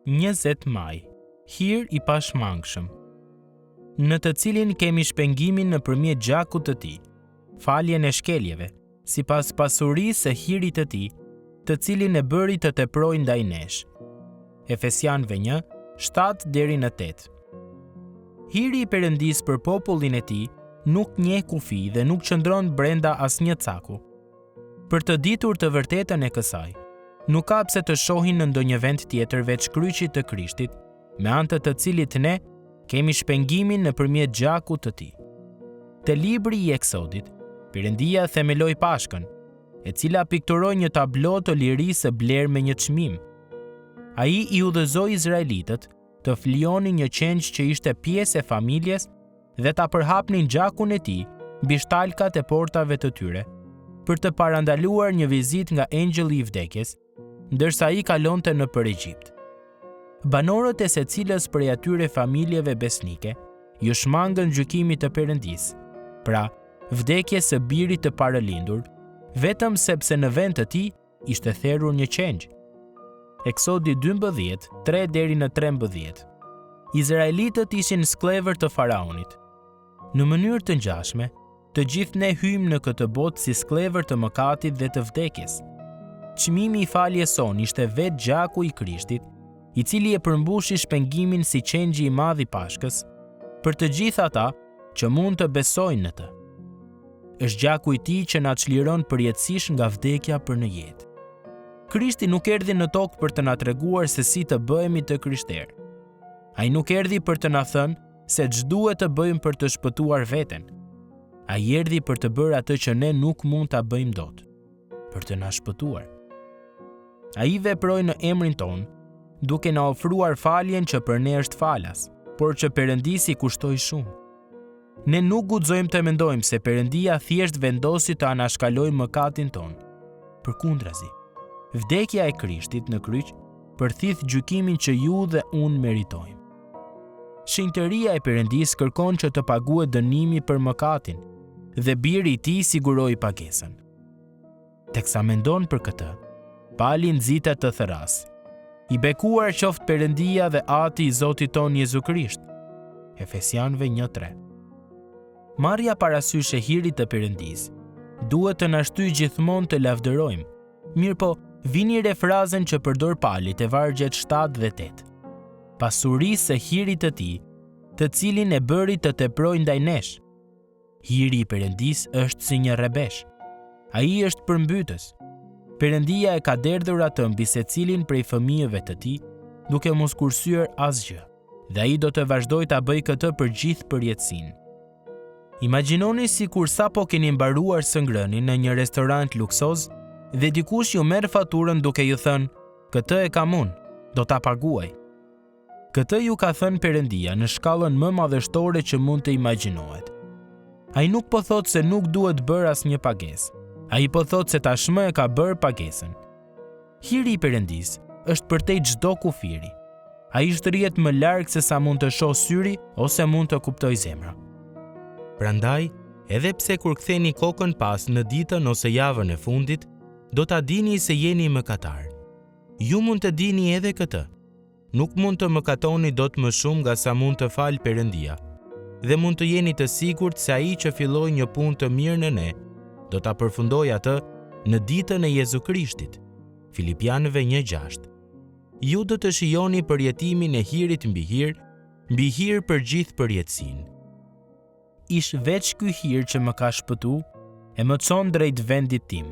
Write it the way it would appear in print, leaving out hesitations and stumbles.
20 maj, hir i pashmangshëm, në të cilin kemi shpengimin nëpërmjet gjakut të tij, faljen e shkeljeve, sipas pasurisë së hirit të tij, të cilin e bëri të teprojë ndaj nesh. Efesianëve 1, 7 deri në 8. Hiri i Perëndisë për popullin e tij nuk njeh kufi dhe nuk qëndron brenda asnjë caku. Për të ditur të vërtetën e kësaj, nuk ka pse të shohin në ndonjë vend tjetër veç kryqit të Krishtit, me anë të cilit ne kemi shpengimin nëpërmjet gjakut të tij. Te libri i Eksodit, Perëndia themeloi Pashkën, e cila pikturoi një tablo të lirisë së blerë me një çmim. Ai i udhëzoi izraelitët të flijonin një qengj që ishte pjesë e familjes dhe ta përhapnin gjakun e tij mbi shtalkat e portave të tyre, për të parandaluar një vizitë nga engjëlli i vdekjes, ndërsa ai kalonte nëpër Egjipt. Banorët e secilës prej atyre familjeve besnike ju shmangën gjykimit të Perëndisë, pra vdekjes së birit të parëlindur, vetëm sepse në vend të tij ishte therrur një qengj. Eksodi 12, 3 deri në 13. Izraelitët ishin skllëvër të faraonit. Në mënyrë të ngjashme, të gjithë ne hyjmë në këtë botë si skllëvër të mëkatit dhe të vdekjes. Çmimi i faljes son ishte vetë gjaku i Krishtit, i cili e përmbushi shpengimin si qengji i madh i Pashkës, për të gjithë ata që mund të besojnë në të. Është gjaku i tij që na çliron përjetësisht nga vdekja për në jetë. Krishti nuk erdhi në tokë për të na treguar se si të bëhemi të krishterë. Ai nuk erdhi për të na thënë se ç'duhet të bëjmë për të shpëtuar veten. Ai erdhi për të bërë atë që ne nuk mund ta bëjmë dot, për të na shpëtuar. Ai veproi në emrin ton, duke na ofruar faljen që për ne është falas, por që Perëndisi kushtoi shumë. Ne nuk guxojmë të mendojmë se Perëndia thjesht vendosi të anashkalojë mëkatin ton. Përkundrazi, vdekja e Krishtit në kryq përthith gjykimin që ju dhe unë meritojmë. Shenjtëria e Perëndisë kërkon që të paguhet dënimi për mëkatin, dhe biri i tij siguroi pagesën. Teksa mendon për këtë, pali nxitet të thëras. I bekuar qoftë Perëndia dhe Ati i Zotit ton Jezu Krisht. Efesianëve 1:3. Marrja parasysh e hirit të Perëndisë duhet të na shtyjë gjithmonë të lavdërojmë. Mirëpo, vini re frazën që përdor Pali te vargjet 7 dhe 8. Pasurisë së hirit të tij, të cilin e bëri të teprojë ndaj nesh. Hiri i Perëndisë është si një rrebesh. Ai është përmbytës. Perëndia e ka derdhur atë mbi secilin prej fëmijëve të tij, duke mos kursyer asgjë, dhe ai do të vazhdojë ta bëjë këtë për gjithë përjetësinë. Imagjinoni sikur sapo keni mbaruar së ngrëni në një restorant luksoz dhe dikush ju merr faturën duke ju thënë: "Këtë e kam unë, do ta paguaj." Këtë ju ka thënë Perëndia në shkallën më madhështore që mund të imagjinohet. Ai nuk po thotë se nuk duhet bërë asnjë pagesë. Ai po thotë se tashmë e ka bërë pagesën. Hiri i Perëndisë është përtej çdo kufiri. Ai shtërrihet më larg se sa mund të shohë syri ose mund të kuptojë zemra. Prandaj, edhe pse kur ktheni kokën pas në ditën ose javën e fundit, do ta dini se jeni mëkatar. Ju mund të dini edhe këtë. Nuk mund të mëkatoni dot më shumë nga sa mund të falë Perëndia, dhe mund të jeni të sigurt se ai që filloi një punë të mirë në ne, do ta përfundojë atë në ditën e Jezu Krishtit. Filipianëve 1:6. Ju do të shijoni përjetimin e hirit mbi hir për gjithë përjetësinë. Ish veç ky hir që më ka shpëtu, e më çon drejt vendit tim.